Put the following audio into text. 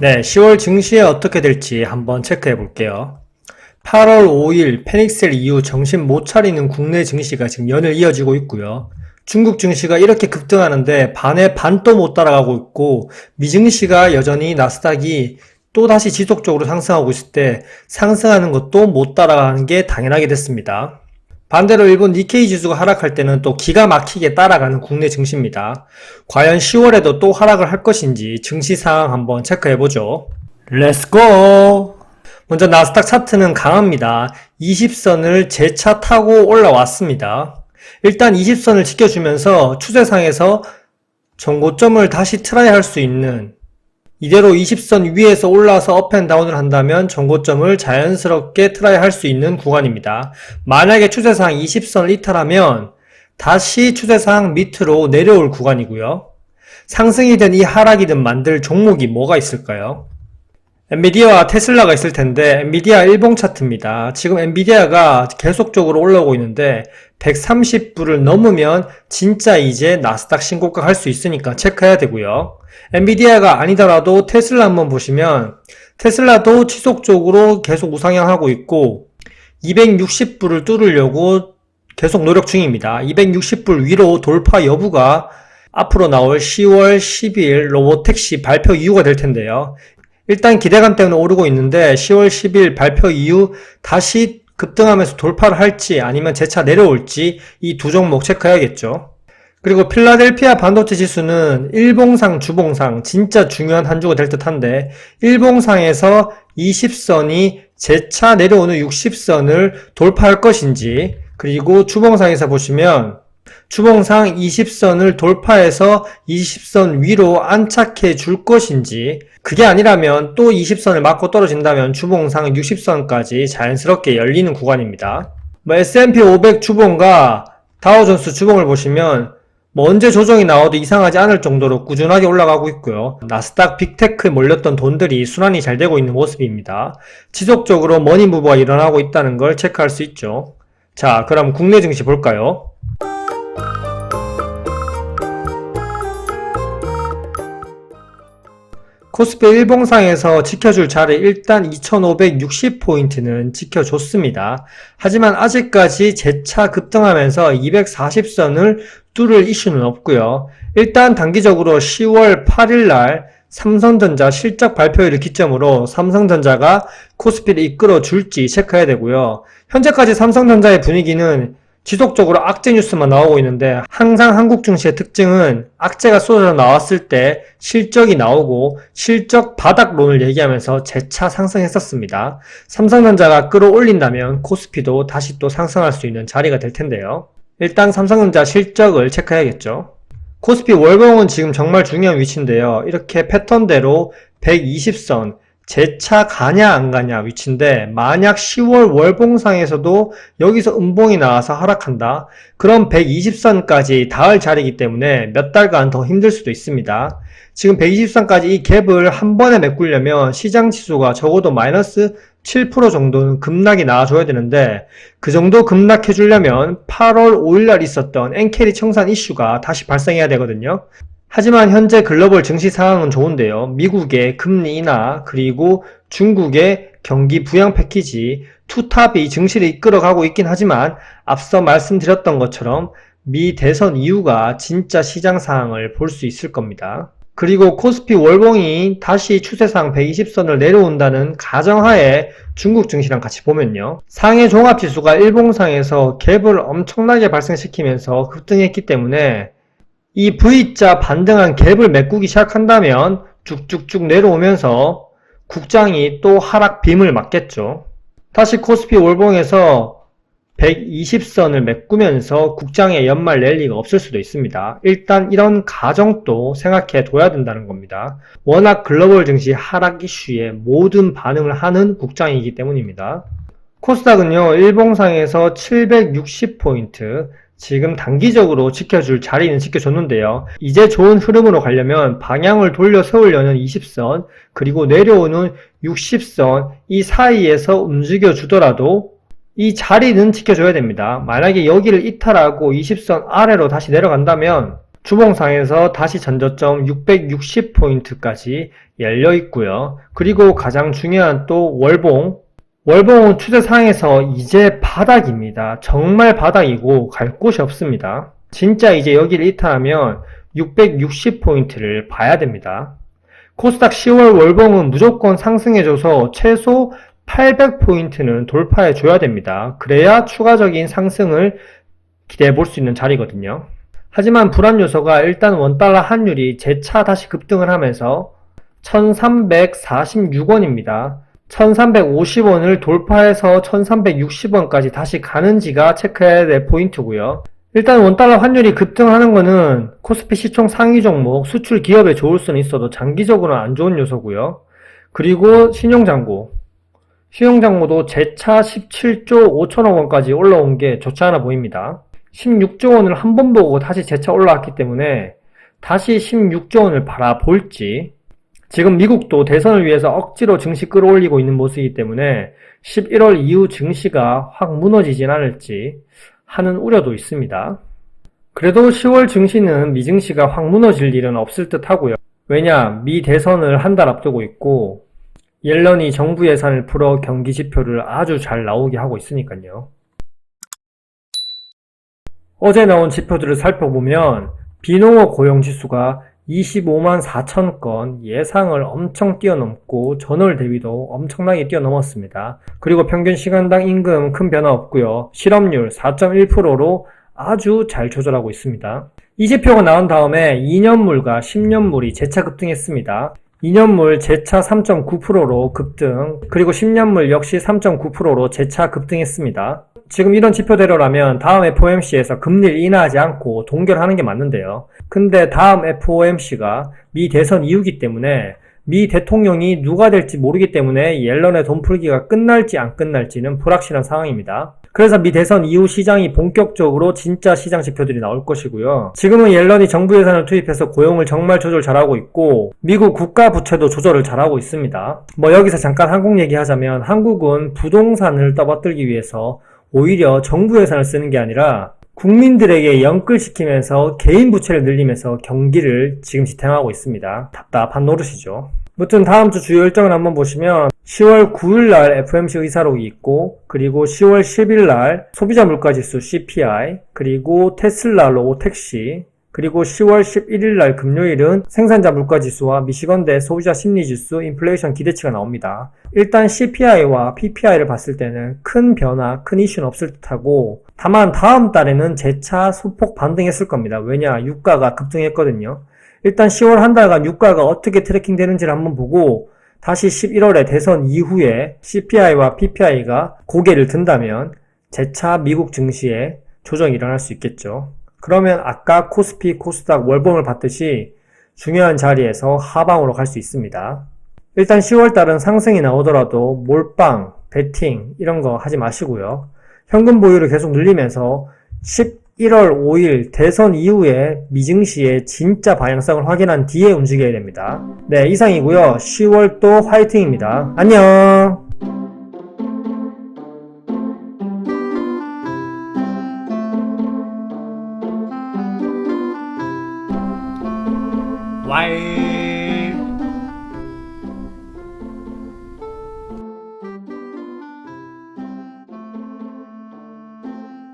네, 10월 증시에 어떻게 될지 한번 체크해 볼게요. 8월 5일 패닉셀 이후 정신 못 차리는 국내 증시가 지금 연일 이어지고 있고요. 중국 증시가 이렇게 급등하는데 반에 반도 못 따라가고 있고, 미증시가 여전히 나스닥이 또다시 지속적으로 상승하고 있을 때 상승하는 것도 못 따라가는 게 당연하게 됐습니다. 반대로 일본 니케이 지수가 하락할 때는 또 기가 막히게 따라가는 국내 증시입니다. 과연 10월에도 또 하락을 할 것인지 증시 상황 한번 체크해보죠. 렛츠고! 먼저 나스닥 차트는 강합니다. 20선을 재차 타고 올라왔습니다. 일단 20선을 지켜주면서 추세상에서 전고점을 다시 트라이 할 수 있는, 이대로 20선 위에서 올라와서 업앤다운을 한다면 전고점을 자연스럽게 트라이 할 수 있는 구간입니다. 만약에 추세상 20선을 이탈하면 다시 추세상 밑으로 내려올 구간이고요. 상승이든 이 하락이든 만들 종목이 뭐가 있을까요? 엔비디아와 테슬라가 있을 텐데, 엔비디아 일봉 차트입니다. 지금 엔비디아가 계속적으로 올라오고 있는데 130불을 넘으면 진짜 이제 나스닥 신고가 할 수 있으니까 체크해야 되고요. 엔비디아가 아니더라도 테슬라 한번 보시면 테슬라도 지속적으로 계속 우상향하고 있고 260불을 뚫으려고 계속 노력 중입니다. 260불 위로 돌파 여부가 앞으로 나올 10월 12일 로보택시 발표 이유가 될 텐데요. 일단 기대감 때문에 오르고 있는데 10월 10일 발표 이후 다시 급등하면서 돌파를 할지 아니면 재차 내려올지 이 두 종목 체크해야겠죠. 그리고 필라델피아 반도체 지수는 일봉상, 주봉상 진짜 중요한 한 주가 될 듯한데, 일봉상에서 20선이 재차 내려오는 60선을 돌파할 것인지, 그리고 주봉상에서 보시면 주봉상 20선을 돌파해서 20선 위로 안착해 줄 것인지, 그게 아니라면 또 20선을 맞고 떨어진다면 주봉상 60선까지 자연스럽게 열리는 구간입니다. S&P 500 주봉과 다우존스 주봉을 보시면 언제 조정이 나와도 이상하지 않을 정도로 꾸준하게 올라가고 있고요. 나스닥 빅테크에 몰렸던 돈들이 순환이 잘 되고 있는 모습입니다. 지속적으로 머니무브가 일어나고 있다는 걸 체크할 수 있죠. 자, 그럼 국내 증시 볼까요? 코스피 일봉상에서 지켜줄 자리 일단 2560포인트는 지켜줬습니다. 하지만 아직까지 재차 급등하면서 240선을 뚫을 이슈는 없고요. 일단 단기적으로 10월 8일날 삼성전자 실적 발표일을 기점으로 삼성전자가 코스피를 이끌어 줄지 체크해야 되고요. 현재까지 삼성전자의 분위기는 지속적으로 악재 뉴스만 나오고 있는데, 항상 한국 증시의 특징은 악재가 쏟아져 나왔을 때 실적이 나오고 실적 바닥론을 얘기하면서 재차 상승했었습니다. 삼성전자가 끌어올린다면 코스피도 다시 또 상승할 수 있는 자리가 될 텐데요. 일단 삼성전자 실적을 체크해야겠죠. 코스피 월봉은 지금 정말 중요한 위치인데요. 이렇게 패턴대로 120선 재차 가냐 안 가냐 위치인데, 만약 10월 월봉상에서도 여기서 음봉이 나와서 하락한다, 그럼 120선까지 닿을 자리이기 때문에 몇 달간 더 힘들 수도 있습니다. 지금 120선까지 이 갭을 한 번에 메꾸려면 시장 지수가 적어도 마이너스 7% 정도는 급락이 나와줘야 되는데, 그 정도 급락해 주려면 8월 5일날 있었던 엔캐리 청산 이슈가 다시 발생해야 되거든요. 하지만 현재 글로벌 증시 상황은 좋은데요. 미국의 금리 인하, 그리고 중국의 경기 부양 패키지, 투탑이 증시를 이끌어가고 있긴 하지만 앞서 말씀드렸던 것처럼 미 대선 이후가 진짜 시장 상황을 볼 수 있을 겁니다. 그리고 코스피 월봉이 다시 추세상 120선을 내려온다는 가정하에 중국 증시랑 같이 보면요. 상해 종합지수가 일봉상에서 갭을 엄청나게 발생시키면서 급등했기 때문에 이 V자 반등한 갭을 메꾸기 시작한다면 쭉쭉쭉 내려오면서 국장이 또 하락 빔을 맞겠죠. 다시 코스피 월봉에서 120선을 메꾸면서 국장의 연말 랠리가 없을 수도 있습니다. 일단 이런 가정도 생각해 둬야 된다는 겁니다. 워낙 글로벌 증시 하락 이슈에 모든 반응을 하는 국장이기 때문입니다. 코스닥은요, 일봉상에서 760포인트, 지금 단기적으로 지켜줄 자리는 지켜줬는데요. 이제 좋은 흐름으로 가려면 방향을 돌려 세우려는 20선, 그리고 내려오는 60선, 이 사이에서 움직여 주더라도 이 자리는 지켜줘야 됩니다. 만약에 여기를 이탈하고 20선 아래로 다시 내려간다면 주봉상에서 다시 전저점 660포인트까지 열려 있고요. 그리고 가장 중요한 또 월봉. 월봉은 추세상에서 이제 바닥입니다. 정말 바닥이고 갈 곳이 없습니다. 진짜 이제 여기를 이탈하면 660포인트를 봐야 됩니다. 코스닥 10월 월봉은 무조건 상승해줘서 최소 800포인트는 돌파해줘야 됩니다. 그래야 추가적인 상승을 기대해 볼 수 있는 자리거든요. 하지만 불안 요소가 일단 원달러 환율이 재차 다시 급등을 하면서 1346원입니다. 1350원을 돌파해서 1360원까지 다시 가는지가 체크해야 될 포인트고요. 일단 원달러 환율이 급등하는 거는 코스피 시총 상위 종목 수출 기업에 좋을 수는 있어도 장기적으로는 안 좋은 요소고요. 그리고 신용장고도 재차 17조 5천억 원까지 올라온 게 좋지 않아 보입니다. 16조 원을 한 번 보고 다시 재차 올라왔기 때문에 다시 16조 원을 바라볼지, 지금 미국도 대선을 위해서 억지로 증시 끌어올리고 있는 모습이기 때문에 11월 이후 증시가 확 무너지진 않을지 하는 우려도 있습니다. 그래도 10월 증시는 미증시가 확 무너질 일은 없을 듯 하고요. 왜냐, 미 대선을 한 달 앞두고 있고 옐런이 정부 예산을 풀어 경기 지표를 아주 잘 나오게 하고 있으니까요. 어제 나온 지표들을 살펴보면 비농업 고용지수가 25만 4천 건, 예상을 엄청 뛰어넘고 전월 대비도 엄청나게 뛰어넘었습니다. 그리고 평균 시간당 임금 큰 변화 없고요. 실업률 4.1%로 아주 잘 조절하고 있습니다. 이 지표가 나온 다음에 2년물과 10년물이 재차 급등했습니다. 2년물 재차 3.9%로 급등, 그리고 10년물 역시 3.9%로 재차 급등했습니다. 지금 이런 지표대로라면 다음 FOMC에서 금리를 인하하지 않고 동결하는 게 맞는데요. 근데 다음 FOMC가 미 대선 이후기 때문에 미 대통령이 누가 될지 모르기 때문에 옐런의 돈 풀기가 끝날지 안 끝날지는 불확실한 상황입니다. 그래서 미 대선 이후 시장이 본격적으로 진짜 시장 지표들이 나올 것이고요. 지금은 옐런이 정부 예산을 투입해서 고용을 정말 조절 잘하고 있고 미국 국가 부채도 조절을 잘하고 있습니다. 여기서 잠깐 한국 얘기하자면 한국은 부동산을 떠받들기 위해서 오히려 정부 예산을 쓰는 게 아니라 국민들에게 연끌시키면서 개인 부채를 늘리면서 경기를 지금 지탱하고 있습니다. 답답한 노릇이죠. 무튼 다음 주 주요 일정을 한번 보시면 10월 9일날 FOMC 의사록이 있고, 그리고 10월 10일날 소비자 물가지수 CPI, 그리고 테슬라 로보택시, 그리고 10월 11일날 금요일은 생산자 물가지수와 미시건대 소비자 심리지수, 인플레이션 기대치가 나옵니다. 일단 CPI와 PPI를 봤을 때는 큰 변화, 큰 이슈는 없을 듯하고, 다만 다음 달에는 재차 소폭 반등했을 겁니다. 왜냐, 유가가 급등했거든요. 일단 10월 한 달간 유가가 어떻게 트래킹 되는지를 한번 보고 다시 11월에 대선 이후에 CPI와 PPI가 고개를 든다면 재차 미국 증시에 조정이 일어날 수 있겠죠. 그러면 아까 코스피, 코스닥 월봉을 봤듯이 중요한 자리에서 하방으로 갈 수 있습니다. 일단 10월달은 상승이 나오더라도 몰빵, 베팅 이런 거 하지 마시고요. 현금 보유를 계속 늘리면서 11월 5일 대선 이후에 미증시의 진짜 방향성을 확인한 뒤에 움직여야 됩니다. 네, 이상이고요. 10월 또 화이팅입니다. 안녕! 와이